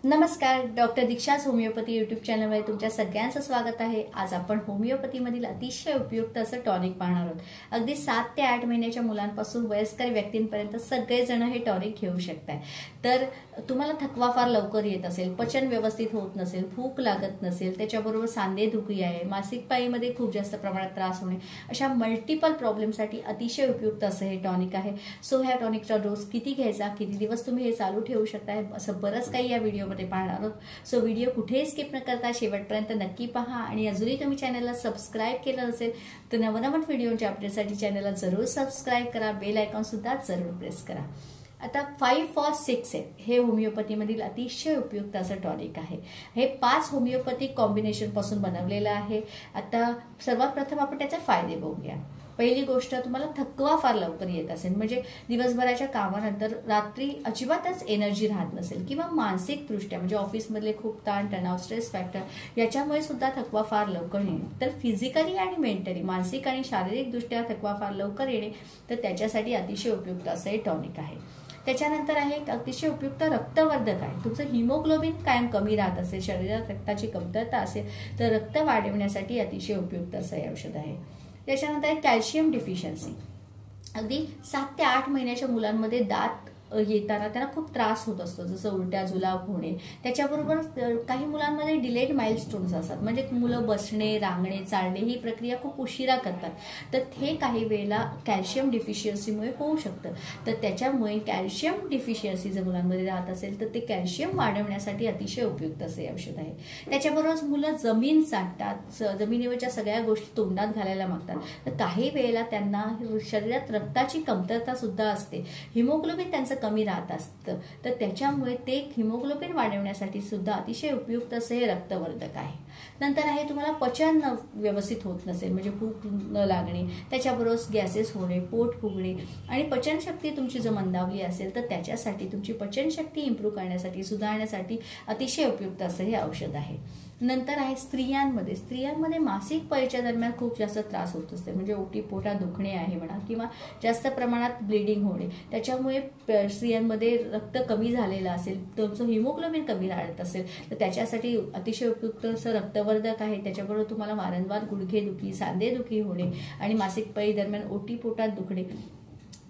नमस्कार, doctor दीक्षाच homeopathy YouTube चॅनलमध्ये तुमच्या सगळ्यांचं स्वागत आहे। आज आपण होमिओपॅथीमधील अतिशय उपयुक्त असं टॉनिक पाहणार आहोत। अगदी 7 ते 8 महिन्याच्या मुलांपासून वयस्कर व्यक्तींपर्यंत सगळेजण हे टॉनिक घेऊ शकतात। तर तुम्हाला थकवा फार लवकर येत असेल, पचन व्यवस्थित होत नसेल, भूक लागत नसेल, त्याच्याबरोबर सांधेदुखी आहे, मासिक पाळीमध्ये खूप जास्त प्रमाणात त्रास होणे, अशा मल्टिपल प्रॉब्लेमसाठी अतिशय उपयुक्त असं हे टॉनिक आहे। सो ह्या टॉनिकचा डोस किती घ्यायचा, किती दिवस तुम्ही हे चालू ठेवू शकता, असं बरंच काही या व्हिडिओ पाहणार आहोत। सो व्हिडिओ कुठेही स्किप न करता शेवटपर्यंत नक्की पहा आणि अजूनही तुम्ही चॅनलला सबस्क्राइब केलं नसेल तर नवनवीन व्हिडिओच्या अपडेटसाठी चॅनलला जरूर सबस्क्राइब करा, बेल आयकॉन सुद्धा जरूर प्रेस करा। आता 5 for 6 हे होमिओपॅथीमधील अतिशय उपयुक्त असं टॉनिक आहे। हे 5 होमिओपॅथिक कॉम्बिनेशन पासून बनवलेलं आहे। आता सर्वात प्रथम आपण त्याचे फायदे बघूया। पहिली गोष्ट, तुम्हाला थकवा फार लवकर येत असेल, म्हणजे दिवसभराच्या कामानंतर रात्री अजिबातच एनर्जी राहत नसेल किंवा मानसिक दृष्ट्या म्हणजे ऑफिसमधले खूप ताण तणाव, स्ट्रेस फॅक्टर याच्यामुळे सुद्धा थकवा फार लवकर येणे, तर फिजिकली आणि मेंटली मानसिक आणि शारीरिक दृष्ट्या थकवा फार लवकर येणे, तर त्याच्यासाठी अतिशय उपयुक्त असं हे टॉनिक आहे। त्याच्यानंतर आहे एक अतिशय उपयुक्त रक्तवर्धक आहे। तुमचं हिमोग्लोबिन कायम कमी राहत असेल, शरीरात रक्ताची कमतरता असेल तर रक्त वाढवण्यासाठी अतिशय उपयुक्त असं हे औषध आहे। त्याच्यानंतर कॅल्शियम डिफिशियन्सी, अगदी 7 ते 8 महिन्याच्या मुलांमध्ये दात येताना त्यांना खूप त्रास होत असतो, जसं उलट्या जुलाब होणे, त्याच्याबरोबर काही मुलांमध्ये डिलेड माइलस्टोन्स असतात, म्हणजे मुलं बसणे, रांगणे, चालणे ही प्रक्रिया खूप उशिरा करतात, तर हे काही वेळेला कॅल्शियम डिफिशियन्सीमुळे होऊ शकतं। तर त्याच्यामुळे कॅल्शियम डिफिशियन्सी जर मुलांमध्ये राहत असेल तर ते कॅल्शियम वाढवण्यासाठी अतिशय उपयुक्त असे औषध आहे। त्याच्याबरोबर मुलं जमीन चाटतात, जमिनीवरच्या सगळ्या गोष्टी तोंडात घालायला मागतात, तर काही वेळेला त्यांना शरीरात रक्ताची कमतरता सुद्धा असते, हिमोग्लोबिन त्यांचं कमी राहत असतं, तर त्याच्यामुळे ते हिमोग्लोबिन वाढवण्यासाठी सुद्धा अतिशय उपयुक्त असे हे रक्तवर्धक आहे। नंतर आहे तुम्हाला पचन व्यवस्थित होत नसेल, म्हणजे भूक न लागणे, त्याच्याबरोबर गॅसेस होणे, पोट फुगणे आणि पचनशक्ती तुमची जर मंदावली असेल तर त्याच्यासाठी तुमची पचनशक्ती इम्प्रूव्ह करण्यासाठी, सुधारण्यासाठी अतिशय उपयुक्त असं हे औषध आहे। नंतर आहे स्त्रियांमध्ये मासिक पाळीच्या दरम्यान खूप जास्त त्रास होत असते, म्हणजे ओटी पोटात दुखणे आहे म्हणा किंवा जास्त प्रमाणात ब्लिडिंग होणे, त्याच्यामुळे स्त्रियांमध्ये रक्त कमी झालेलं असेल, तुमचं हिमोग्लोबिन कमी राहत असेल तर त्याच्यासाठी अतिशय उपयुक्त असं रक्तवर्धक आहे। त्याच्याबरोबर तुम्हाला वारंवार गुडघेदुखी, सांधेदुखी होणे आणि मासिक पाळी दरम्यान ओटी पोटात दुखणे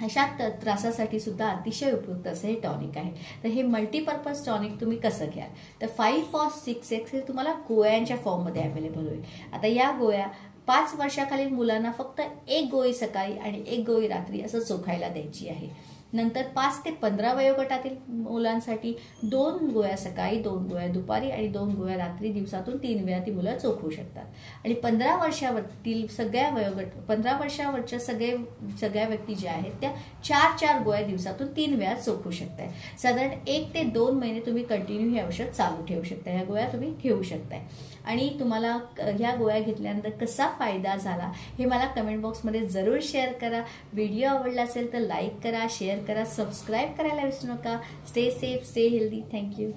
अशा त्रासासाठी सुद्धा अतिशय उपयुक्त असे हे टॉनिक आहे। तर हे मल्टीपर्पज टॉनिक तुम्ही कसं घ्याल, तर 5 for 6 हे तुम्हाला गोळ्यांच्या फॉर्ममध्ये अवेलेबल होईल। आता या गोळ्या 5 वर्षाखालील मुलांना फक्त 1 गोळी सकाळी आणि 1 गोळी रात्री असं चोखायला द्यायची आहे। नंतर 5 ते 15 वयोगटातील मुलांसाठी 2 गोळ्या सकाळी, 2 गोळ्या दुपारी आणि 2 गोळ्या रात्री, दिवसातून 3 वेळा ती मुलं चोखू शकतात। आणि 15 वर्षावरतील सगळ्या वयोगट 15 वर्षावरच्या सगळ्या व्यक्ती ज्या आहेत त्या 4 गोळ्या दिवसातून 3 वेळा चोखू शकताय। साधारण 1 ते 2 महिने तुम्ही कंटिन्यू हे औषध चालू ठेवू शकता, या गोळ्या तुम्ही घेऊ शकताय। आणि तुम्हाला ह्या गोळ्या घेतल्यानंतर कसा फायदा झाला हे मला कमेंट बॉक्समध्ये जरूर शेअर करा। व्हिडिओ आवडला असेल तर लाईक करा, शेअर करा, सबस्क्राइब करायला विसरू नका। Stay safe, stay healthy. Thank you.